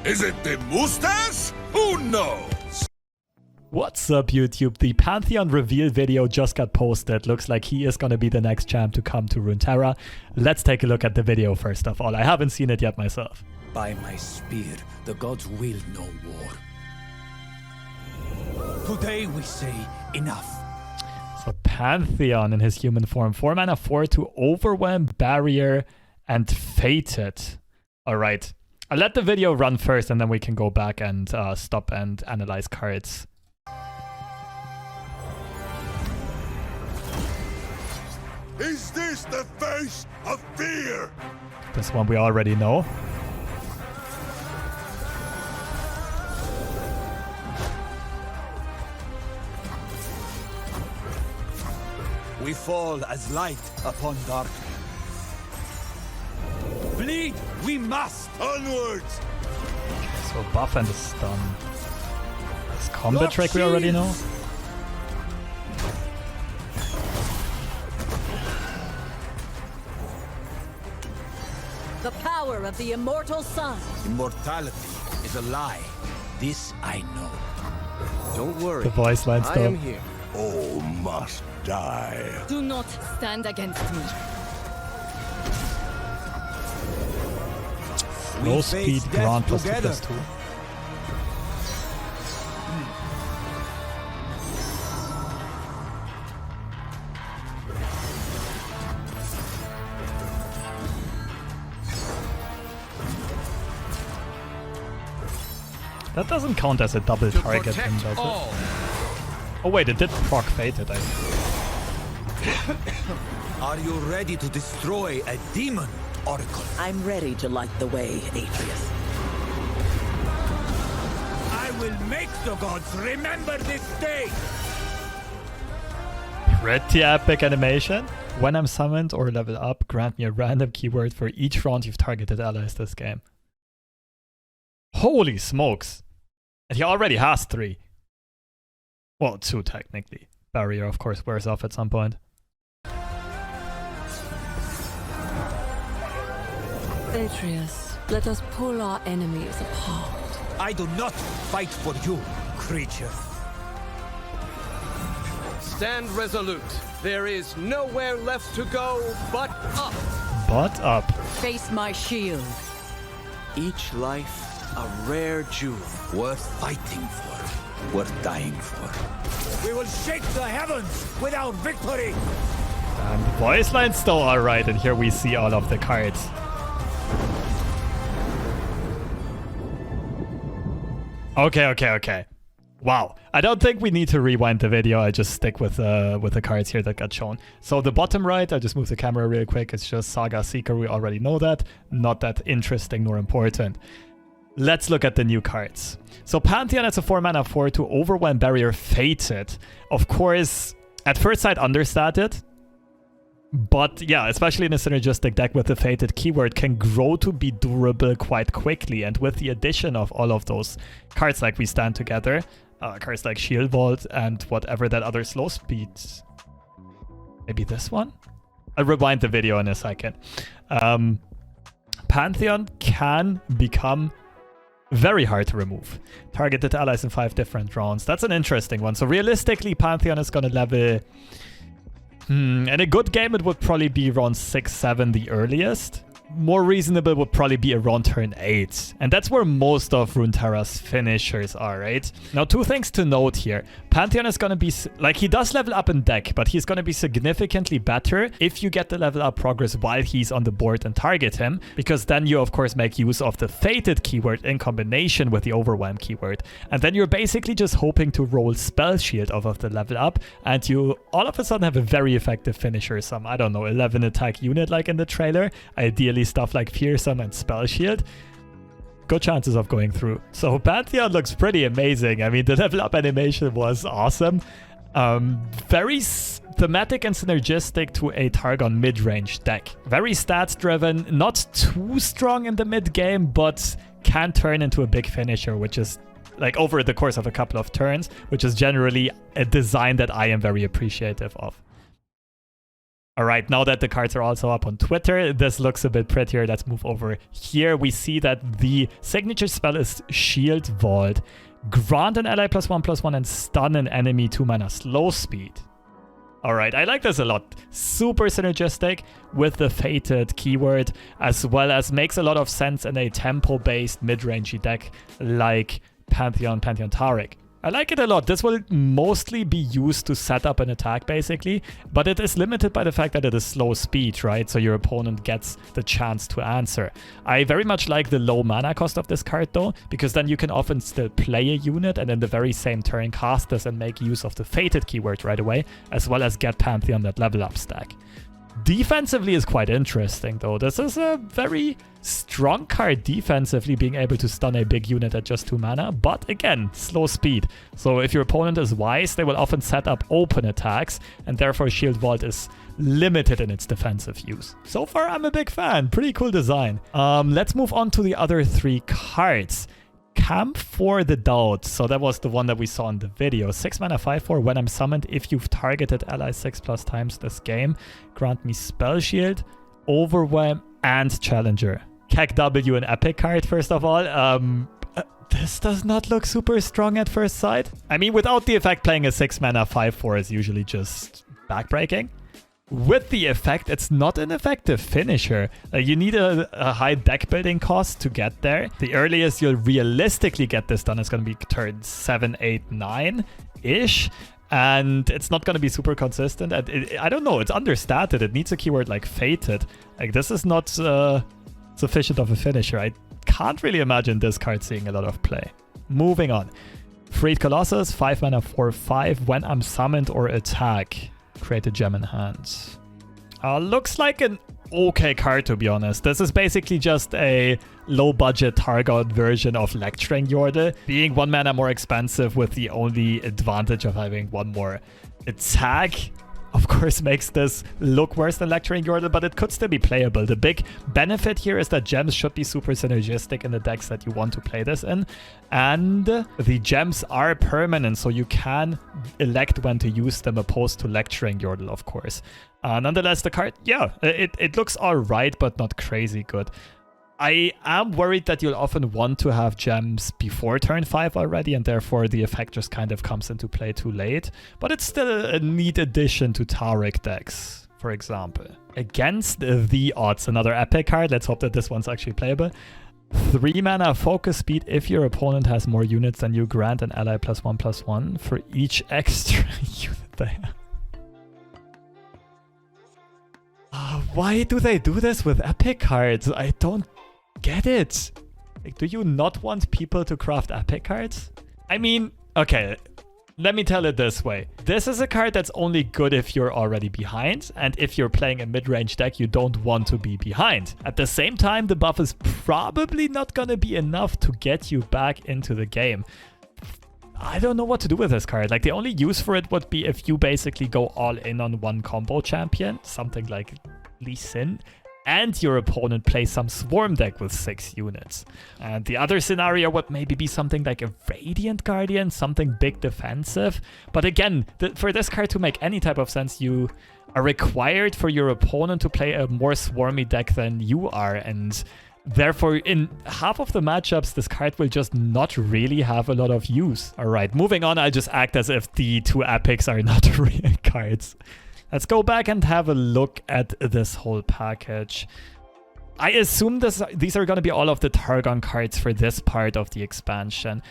Is it the mustache? Who knows? What's up, YouTube? The Pantheon reveal video just got posted. Looks like he is going to be the next champ to come to Runeterra. Let's take a look at the video first of all. I haven't seen it yet myself. By my spear, the gods will no war. Today we say enough. So Pantheon in his human form. 4 mana 4 to overwhelm, barrier, and fated. Alright. I'll let the video run first and then we can go back and stop and analyze cards. Is this the face of fear? This one we already know. We fall as light upon darkness. Bleed, we must! Onwards! So buff and a stun. This combat trick we already know. The power of the immortal sun. Immortality is a lie. This I know. Don't worry. The voice line I still. am here. All must die. Do not stand against me. Low speed, ground plus 2/2. That doesn't count as a double target him, does it? Oh wait, it did proc fated, I think. Are you ready to destroy a demon, Oracle? I'm ready to light the way, Atreus. I will make the gods remember this day! Pretty epic animation. When I'm summoned or level up, grant me a random keyword for each round you've targeted allies this game. Holy smokes! And he already has 3. Well, 2 technically. Barrier, of course, wears off at some point. Atreus, let us pull our enemies apart. I do not fight for you, creature. Stand resolute. There is nowhere left to go but up. But up. Face my shield. Each life a rare jewel. Worth fighting for, worth dying for. We will shake the heavens with our victory! And the voice line's still alright, and here we see all of the cards. Okay. Wow. I don't think we need to rewind the video. I just stick with the cards here that got shown. So the bottom right, I just move the camera real quick. It's just Saga Seeker. We already know that. Not that interesting nor important. Let's look at the new cards. So Pantheon has a 4 mana 4 to overwhelm, barrier, fated. Of course, at first sight understated. But yeah, especially in a synergistic deck with the fated keyword, can grow to be durable quite quickly. And with the addition of all of those cards like We Stand Together, cards like Shield Vault, and whatever that other slow speed... Maybe this one? I'll rewind the video in a second. Pantheon can become very hard to remove. Targeted allies in 5 different rounds. That's an interesting one. So realistically, Pantheon is going to level... in a good game, it would probably be around 6-7 the earliest. More reasonable would probably be around turn 8. And that's where most of Runeterra's finishers are, right? Now, 2 things to note here. Pantheon is going to be... Like, he does level up in deck, but he's going to be significantly better if you get the level up progress while he's on the board and target him. Because then you, of course, make use of the fated keyword in combination with the overwhelm keyword. And then you're basically just hoping to roll spell shield off of the level up. And you all of a sudden have a very effective finisher. Some, I don't know, 11 attack unit like in the trailer. Ideally stuff like Fearsome and Spell Shield. Good chances of going through. So Pantheon looks pretty amazing. I mean, the level up animation was awesome. Very thematic and synergistic to a Targon mid-range deck. Very stats driven, not too strong in the mid game, but can turn into a big finisher, which is like over the course of a couple of turns, which is generally a design that I am very appreciative of. All right, now that the cards are also up on Twitter, this looks a bit prettier. Let's move over here. We see that the signature spell is Shield Vault. Grant an ally +1/+1 and stun an enemy 2-mana slow speed. All right, I like this a lot. Super synergistic with the Fated keyword, as well as makes a lot of sense in a tempo-based mid-rangey deck like Pantheon Taric. I like it a lot. This will mostly be used to set up an attack, basically, but it is limited by the fact that it is slow speed, right? So your opponent gets the chance to answer. I very much like the low mana cost of this card, though, because then you can often still play a unit and in the very same turn cast this and make use of the Fated keyword right away, as well as get Pantheon that level up stack. Defensively is quite interesting, though. This is a very strong card defensively, being able to stun a big unit at just 2 mana, but again, slow speed. So if your opponent is wise, they will often set up open attacks, and therefore Shield Vault is limited in its defensive use. So far, I'm a big fan. Pretty cool design. Let's move on to the other 3 cards. Camp for the Doubt. So that was the one that we saw in the video. 6 mana 5/4. When I'm summoned, if you've targeted ally 6+ times this game, grant me Spell Shield, Overwhelm, and Challenger. Kek W, an epic card, first of all. This does not look super strong at first sight. I mean, without the effect, playing a 6 mana 5/4 is usually just backbreaking. With the effect, it's not an effective finisher. You need a high deck building cost to get there. The earliest you'll realistically get this done is going to be turn 7, 8, 9-ish. And it's not going to be super consistent. And I don't know, it's understated. It needs a keyword like Fated. Like, this is not sufficient of a finisher. I can't really imagine this card seeing a lot of play. Moving on. Freed Colossus, 5 mana 4/5. When I'm summoned or attack, create a gem in hand. Looks like an okay card, to be honest. This is basically just a low-budget Targon version of Lecturing Yordle, being 1 mana more expensive with the only advantage of having 1 more attack. Of course, makes this look worse than Lecturing Yordle, but it could still be playable. The big benefit here is that gems should be super synergistic in the decks that you want to play this in. And the gems are permanent, so you can elect when to use them, opposed to Lecturing Yordle, of course. Nonetheless, the card, yeah, it looks alright, but not crazy good. I am worried that you'll often want to have gems before turn 5 already, and therefore the effect just kind of comes into play too late. But it's still a neat addition to Taric decks, for example. Against the Odds, another epic card. Let's hope that this one's actually playable. 3 mana focus speed. If your opponent has more units than you, grant an ally +1/+1 for each extra unit they have. Why do they do this with epic cards? I don't get it. Like, do you not want people to craft epic cards? I mean, okay, let me tell it this way. This is a card that's only good if you're already behind, and if you're playing a mid-range deck, you don't want to be behind. At the same time, the buff is probably not gonna be enough to get you back into the game. I don't know what to do with this card. Like, the only use for it would be if you basically go all in on 1 combo champion, something like Lee Sin, and your opponent plays some Swarm deck with 6 units. And the other scenario would maybe be something like a Radiant Guardian, something big defensive. But again, for this card to make any type of sense, you are required for your opponent to play a more swarmy deck than you are, and therefore, in half of the matchups, this card will just not really have a lot of use. Alright, moving on, I'll just act as if the 2 epics are not real cards. Let's go back and have a look at this whole package. I assume these are going to be all of the Targon cards for this part of the expansion.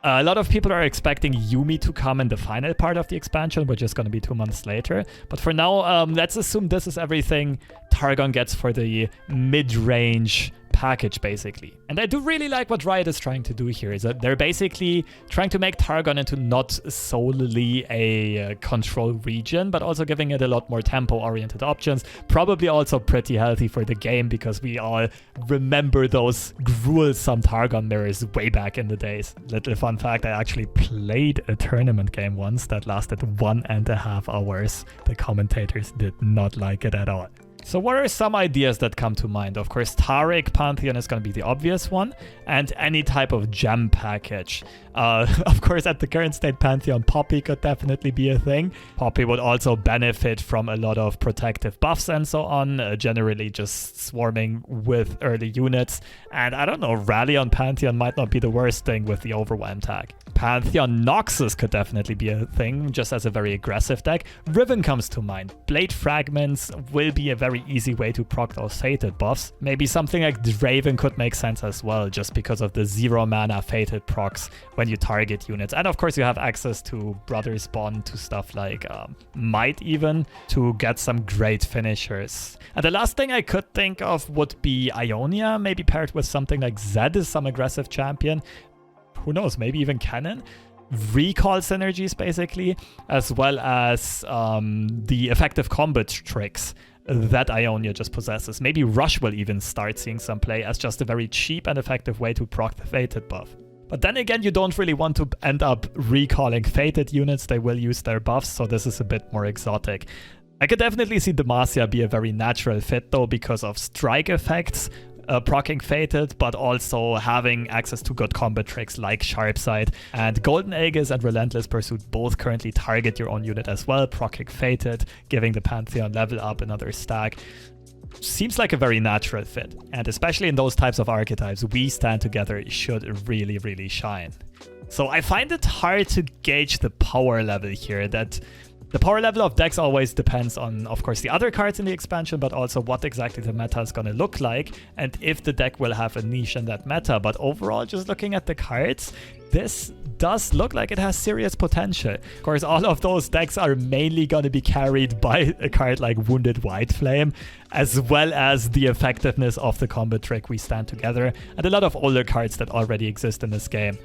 A lot of people are expecting Yuumi to come in the final part of the expansion, which is going to be 2 months later. But for now, let's assume this is everything Targon gets for the mid-range package, basically. And I do really like what Riot is trying to do here, is that they're basically trying to make Targon into not solely a control region, but also giving it a lot more tempo-oriented options. Probably also pretty healthy for the game, because we all remember those gruesome Targon mirrors way back in the days. Little fun fact, I actually played a tournament game once that lasted 1.5 hours. The commentators did not like it at all. So what are some ideas that come to mind? Of course, Taric Pantheon is going to be the obvious one, and any type of gem package. Of course, at the current state, Pantheon Poppy could definitely be a thing. Poppy would also benefit from a lot of protective buffs and so on, generally just swarming with early units. And I don't know, Rally on Pantheon might not be the worst thing with the Overwhelm tag. Pantheon Noxus could definitely be a thing, just as a very aggressive deck. Riven comes to mind. Blade Fragments will be a very easy way to proc those Fated buffs. Maybe something like Draven could make sense as well, just because of the 0 mana Fated procs when you target units. And of course you have access to Brother's Bond, to stuff like Might even, to get some great finishers. And the last thing I could think of would be Ionia, maybe paired with something like Zed, some aggressive champion. Who knows, maybe even Cannon? Recall synergies, basically, as well as the effective combat tricks that Ionia just possesses. Maybe Rush will even start seeing some play as just a very cheap and effective way to proc the Fated buff. But then again, you don't really want to end up recalling Fated units. They will use their buffs, so this is a bit more exotic. I could definitely see Demacia be a very natural fit, though, because of strike effects, proccing Fated, but also having access to good combat tricks like Sharpsight. And Golden Aegis and Relentless Pursuit both currently target your own unit as well, proccing Fated, giving the Pantheon level up another stack. Seems like a very natural fit. And especially in those types of archetypes, We Stand Together should really, really shine. So I find it hard to gauge the power level here. That the power level of decks always depends on, of course, the other cards in the expansion, but also what exactly the meta is going to look like, and if the deck will have a niche in that meta. But overall, just looking at the cards, this does look like it has serious potential. Of course, all of those decks are mainly going to be carried by a card like Wounded White Flame, as well as the effectiveness of the combat trick We Stand Together, and a lot of older cards that already exist in this game.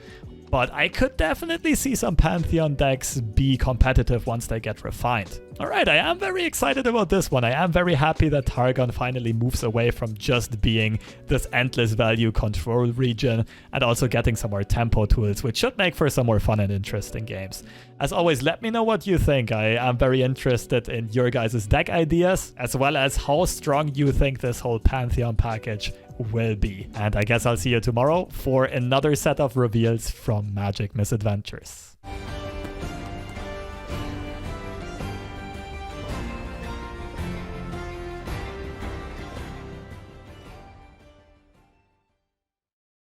But I could definitely see some Pantheon decks be competitive once they get refined. Alright, I am very excited about this one. I am very happy that Targon finally moves away from just being this endless value control region, and also getting some more tempo tools, which should make for some more fun and interesting games. As always, let me know what you think. I am very interested in your guys' deck ideas, as well as how strong you think this whole Pantheon package will be. And I guess I'll see you tomorrow for another set of reveals from Magic Misadventures.